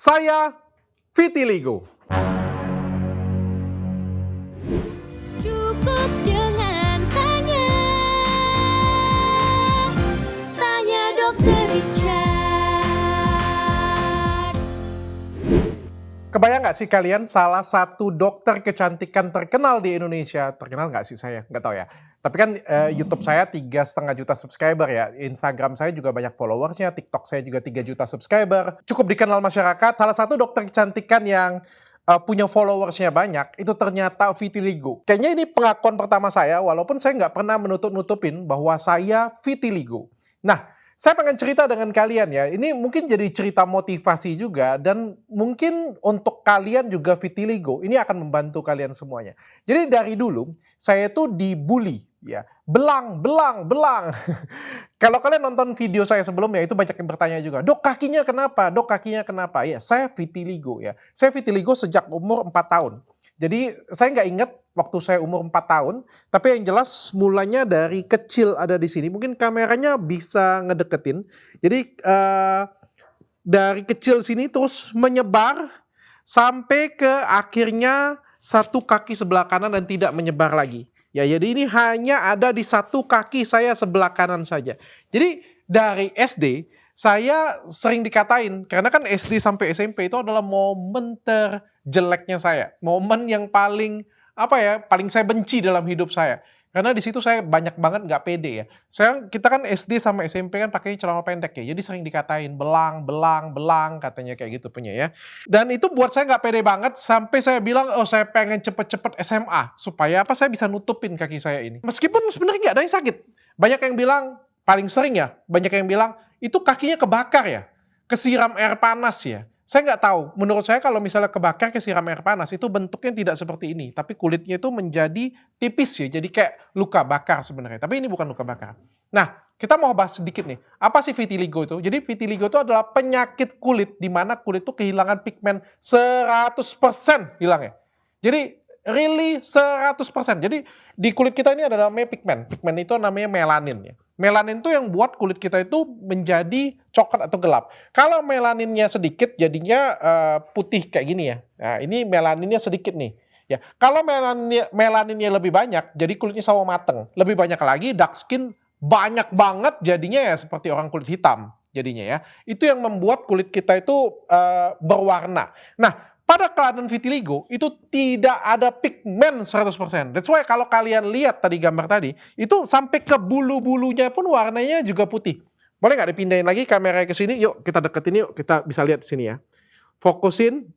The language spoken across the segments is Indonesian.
Saya Vitiligo. Cukup dengan tanya, tanya Dokter Richard. Kebayang nggak sih kalian salah satu dokter kecantikan terkenal di Indonesia, terkenal nggak sih saya? Nggak tahu ya. Tapi kan YouTube saya 3,5 juta subscriber ya, Instagram saya juga banyak followersnya, TikTok saya juga 3 juta subscriber. Cukup dikenal masyarakat, salah satu dokter kecantikan yang punya followersnya banyak, itu ternyata vitiligo. Kayaknya ini pengakuan pertama saya, walaupun saya nggak pernah menutup-nutupin bahwa saya vitiligo. Nah, saya pengen cerita dengan kalian ya, ini mungkin jadi cerita motivasi juga, dan mungkin untuk kalian juga vitiligo, ini akan membantu kalian semuanya. Jadi dari dulu, saya tuh dibully, ya, belang. Kalau kalian nonton video saya sebelumnya, itu banyak yang bertanya juga, "Dok, kakinya kenapa? Dok, kakinya kenapa?" Ya, saya vitiligo ya. Saya vitiligo sejak umur 4 tahun. Jadi saya nggak inget waktu saya umur 4 tahun, tapi yang jelas mulanya dari kecil ada di sini. Mungkin kameranya bisa ngedeketin. Jadi dari kecil sini terus menyebar sampai ke akhirnya satu kaki sebelah kanan dan tidak menyebar lagi. Ya, jadi ini hanya ada di satu kaki saya sebelah kanan saja. Jadi dari SD saya sering dikatain, karena kan SD sampai SMP itu adalah momen terjeleknya saya. Momen yang paling paling saya benci dalam hidup saya. Karena di situ saya banyak banget nggak pede ya. Kita kan SD sama SMP kan pakai celana pendek ya. Jadi sering dikatain belang katanya kayak gitu punya ya. Dan itu buat saya nggak pede banget sampai saya bilang, "Oh, saya pengen cepet-cepet SMA supaya saya bisa nutupin kaki saya ini." Meskipun sebenarnya nggak ada yang sakit. Banyak yang bilang, paling sering ya, banyak yang bilang itu kakinya kebakar ya, kesiram air panas ya. Saya nggak tahu, menurut saya kalau misalnya kebakar kesiram air panas itu bentuknya tidak seperti ini, tapi kulitnya itu menjadi tipis ya, jadi kayak luka bakar sebenarnya, tapi ini bukan luka bakar. Nah, kita mau bahas sedikit nih, apa sih vitiligo itu? Jadi vitiligo itu adalah penyakit kulit, di mana kulit itu kehilangan pigmen 100% hilangnya. Jadi really 100%. Jadi di kulit kita ini ada namanya pigmen. Pigmen itu namanya melanin ya. Melanin itu yang buat kulit kita itu menjadi coklat atau gelap. Kalau melaninnya sedikit jadinya putih kayak gini ya. Nah, ini melaninnya sedikit nih. Ya, kalau melaninnya lebih banyak, jadi kulitnya sawo mateng. Lebih banyak lagi dark skin banyak banget jadinya ya seperti orang kulit hitam jadinya ya. Itu yang membuat kulit kita itu berwarna. Nah, pada keadaan vitiligo itu tidak ada pigmen 100%. That's why kalau kalian lihat tadi gambar tadi, itu sampai ke bulu-bulunya pun warnanya juga putih. Boleh nggak dipindahin lagi kamera ke sini? Yuk kita deketin yuk, kita bisa lihat di sini ya. Fokusin.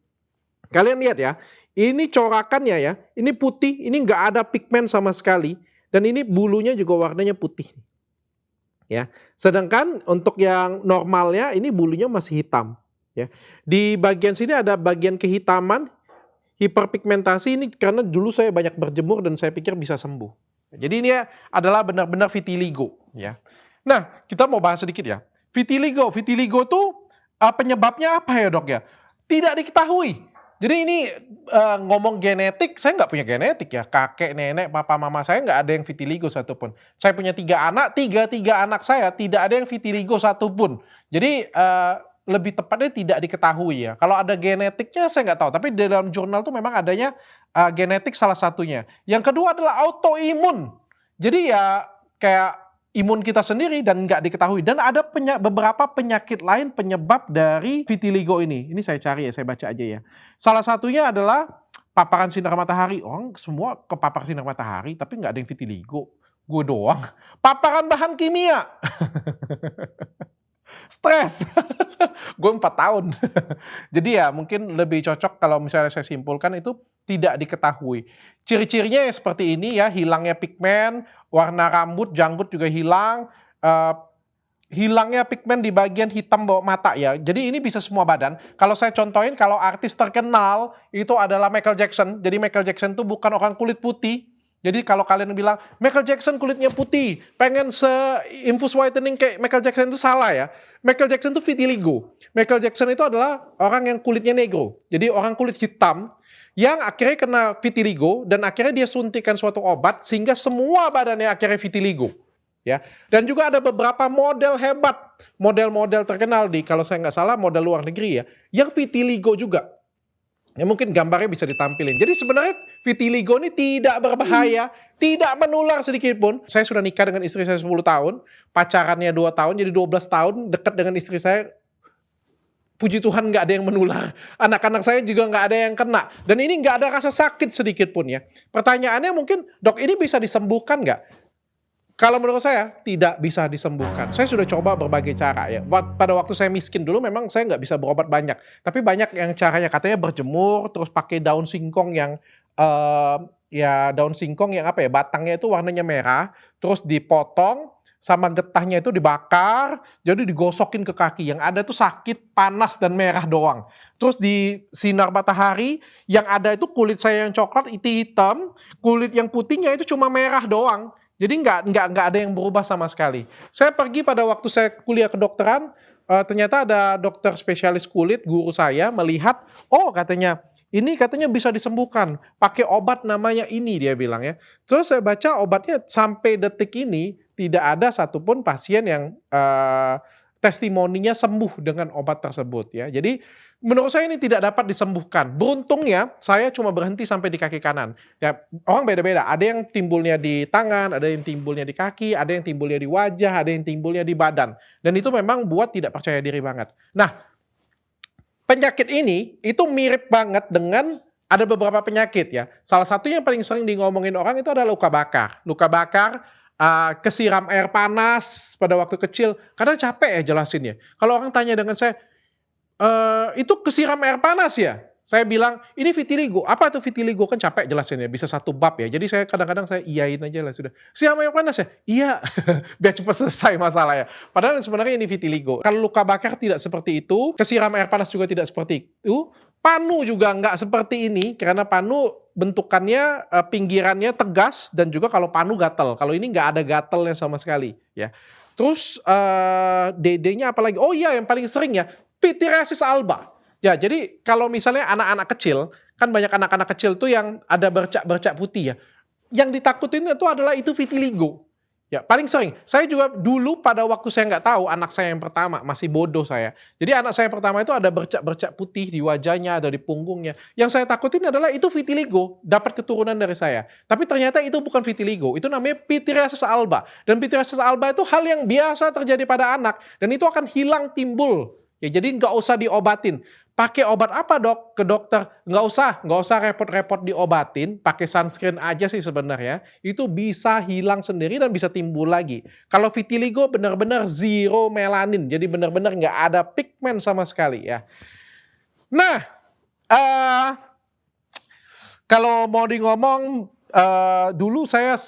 Kalian lihat ya, ini corakannya ya, ini putih, ini nggak ada pigmen sama sekali. Dan ini bulunya juga warnanya putih. Ya, sedangkan untuk yang normalnya ini bulunya masih hitam. Ya. Di bagian sini ada bagian kehitaman, hiperpigmentasi ini karena dulu saya banyak berjemur dan saya pikir bisa sembuh. Jadi ini adalah benar-benar vitiligo. Ya. Nah, kita mau bahas sedikit ya. Vitiligo tuh penyebabnya apa ya dok ya? Tidak diketahui. Jadi ini ngomong genetik, saya nggak punya genetik ya. Kakek, nenek, papa, mama saya nggak ada yang vitiligo satupun. Saya punya 3 anak, tiga anak saya tidak ada yang vitiligo satupun. Jadi lebih tepatnya tidak diketahui ya. Kalau ada genetiknya saya nggak tahu, tapi di dalam jurnal tuh memang adanya genetik salah satunya. Yang kedua adalah autoimun. Jadi ya kayak imun kita sendiri dan nggak diketahui. Dan ada beberapa penyakit lain penyebab dari vitiligo ini. Ini saya cari ya, saya baca aja ya. Salah satunya adalah paparan sinar matahari. Orang semua kepapar sinar matahari, tapi nggak ada yang vitiligo. Gue doang. Paparan bahan kimia. Stres. Gue 4 tahun. Jadi ya mungkin lebih cocok kalau misalnya saya simpulkan itu tidak diketahui. Ciri-cirinya ya seperti ini ya, hilangnya pigmen, warna rambut, janggut juga hilang, hilangnya pigmen di bagian hitam bawah mata ya. Jadi ini bisa semua badan. Kalau saya contohin, kalau artis terkenal itu adalah Michael Jackson. Jadi Michael Jackson itu bukan orang kulit putih. Jadi kalau kalian bilang, Michael Jackson kulitnya putih, pengen infus whitening kayak Michael Jackson itu salah ya. Michael Jackson itu vitiligo. Michael Jackson itu adalah orang yang kulitnya negro. Jadi orang kulit hitam yang akhirnya kena vitiligo dan akhirnya dia suntikan suatu obat sehingga semua badannya akhirnya vitiligo. Ya. Dan juga ada beberapa model hebat model-model terkenal di, kalau saya nggak salah model luar negeri ya, yang vitiligo juga. Ya mungkin gambarnya bisa ditampilin. Jadi sebenarnya vitiligo ini tidak berbahaya, tidak menular sedikit pun. Saya sudah nikah dengan istri saya 10 tahun, pacarannya 2 tahun, jadi 12 tahun dekat dengan istri saya. Puji Tuhan nggak ada yang menular. Anak-anak saya juga nggak ada yang kena. Dan ini nggak ada rasa sakit sedikit pun ya. Pertanyaannya mungkin, dok ini bisa disembuhkan nggak? Kalau menurut saya tidak bisa disembuhkan. Saya sudah coba berbagai cara ya. Pada waktu saya miskin dulu memang saya nggak bisa berobat banyak. Tapi banyak yang caranya katanya berjemur, terus pakai daun singkong yang ya daun singkong yang apa ya, batangnya itu warnanya merah, terus dipotong sama getahnya itu dibakar, jadi digosokin ke kaki. Yang ada tuh sakit, panas dan merah doang. Terus di sinar matahari yang ada itu kulit saya yang coklat itu hitam, kulit yang putihnya itu cuma merah doang. Jadi nggak ada yang berubah sama sekali. Saya pergi pada waktu saya kuliah kedokteran, ternyata ada dokter spesialis kulit, guru saya melihat, oh katanya, ini katanya bisa disembuhkan, pakai obat namanya ini dia bilang ya. Terus saya baca obatnya sampai detik ini tidak ada satupun pasien yang testimoninya sembuh dengan obat tersebut ya. Jadi menurut saya ini tidak dapat disembuhkan. Beruntungnya saya cuma berhenti sampai di kaki kanan. Ya, orang beda-beda. Ada yang timbulnya di tangan, ada yang timbulnya di kaki, ada yang timbulnya di wajah, ada yang timbulnya di badan. Dan itu memang buat tidak percaya diri banget. Nah, penyakit ini itu mirip banget dengan ada beberapa penyakit ya. Salah satu yang paling sering ngomongin orang itu adalah luka bakar. Luka bakar, kesiram air panas pada waktu kecil, kadang capek ya jelasinnya. Kalau orang tanya dengan saya, itu kesiram air panas ya? Saya bilang, ini vitiligo. Apa itu vitiligo? Kan capek jelasinnya, bisa satu bab ya. Jadi saya kadang-kadang saya iyain aja lah sudah. Siram air panas ya? Iya, biar cepat selesai masalahnya. Padahal sebenarnya ini vitiligo. Kalau luka bakar tidak seperti itu, kesiram air panas juga tidak seperti itu, panu juga nggak seperti ini, karena panu bentukannya, pinggirannya tegas, dan juga kalau panu gatel. Kalau ini nggak ada gatelnya sama sekali ya. Terus dedenya apalagi? Oh iya, yang paling sering ya, pityriasis alba. Ya, jadi kalau misalnya anak-anak kecil, kan banyak anak-anak kecil tuh yang ada bercak-bercak putih ya. Yang ditakutin itu adalah itu vitiligo. Ya, paling sering. Saya juga dulu pada waktu saya nggak tahu, anak saya yang pertama, masih bodoh saya. Jadi anak saya yang pertama itu ada bercak-bercak putih di wajahnya, ada di punggungnya. Yang saya takutin adalah itu vitiligo, dapat keturunan dari saya. Tapi ternyata itu bukan vitiligo, itu namanya pityriasis alba. Dan pityriasis alba itu hal yang biasa terjadi pada anak. Dan itu akan hilang timbul. Ya, jadi nggak usah diobatin. Pakai obat apa dok? Ke dokter. Nggak usah repot-repot diobatin. Pakai sunscreen aja sih sebenarnya. Itu bisa hilang sendiri dan bisa timbul lagi. Kalau vitiligo benar-benar zero melanin. Jadi benar-benar nggak ada pigmen sama sekali ya. Nah, kalau mau ngomong, dulu saya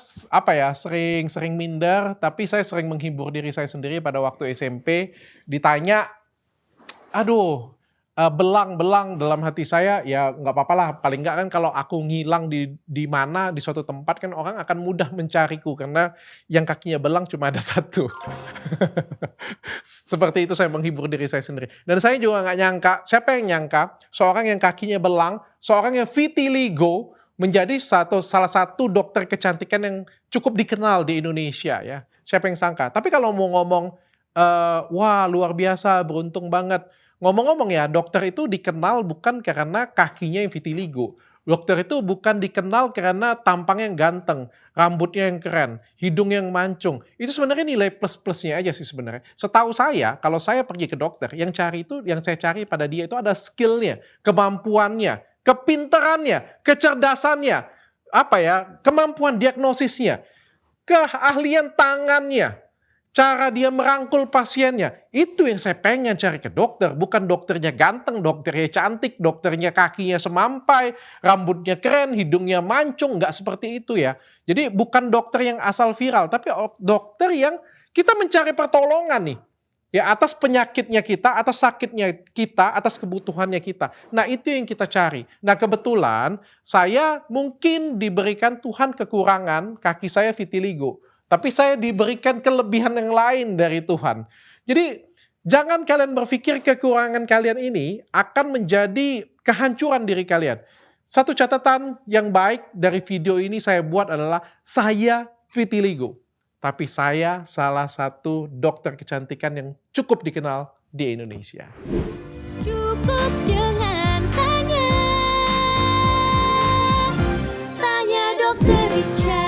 sering minder, tapi saya sering menghibur diri saya sendiri pada waktu SMP. Ditanya, aduh, belang-belang dalam hati saya, ya nggak apa-apa lah, paling nggak kan kalau aku ngilang di mana, di suatu tempat kan orang akan mudah mencariku, karena yang kakinya belang cuma ada satu. Seperti itu saya menghibur diri saya sendiri. Dan saya juga nggak nyangka, siapa yang nyangka, seorang yang kakinya belang, seorang yang vitiligo, menjadi salah satu dokter kecantikan yang cukup dikenal di Indonesia ya. Siapa yang sangka? Tapi kalau mau ngomong, wah luar biasa, beruntung banget. Ngomong-ngomong ya, dokter itu dikenal bukan karena kakinya yang vitiligo. Dokter itu bukan dikenal karena tampangnya yang ganteng, rambutnya yang keren, hidung yang mancung. Itu sebenarnya nilai plus-plusnya aja sih sebenarnya. Setahu saya, kalau saya pergi ke dokter, yang saya cari pada dia itu ada skillnya, kemampuannya, kepintarannya, kecerdasannya, kemampuan diagnosisnya, keahlian tangannya, cara dia merangkul pasiennya. Itu yang saya pengen cari ke dokter. Bukan dokternya ganteng, dokternya cantik, dokternya kakinya semampai, rambutnya keren, hidungnya mancung. Nggak seperti itu ya. Jadi bukan dokter yang asal viral, tapi dokter yang kita mencari pertolongan nih. Ya, atas penyakitnya kita, atas sakitnya kita, atas kebutuhannya kita. Nah, itu yang kita cari. Nah, kebetulan saya mungkin diberikan Tuhan kekurangan, kaki saya vitiligo. Tapi saya diberikan kelebihan yang lain dari Tuhan. Jadi jangan kalian berpikir kekurangan kalian ini akan menjadi kehancuran diri kalian. Satu catatan yang baik dari video ini saya buat adalah saya vitiligo. tapi saya salah satu dokter kecantikan yang cukup dikenal di Indonesia. Cukup dengan tanya. Tanya dokter Richard.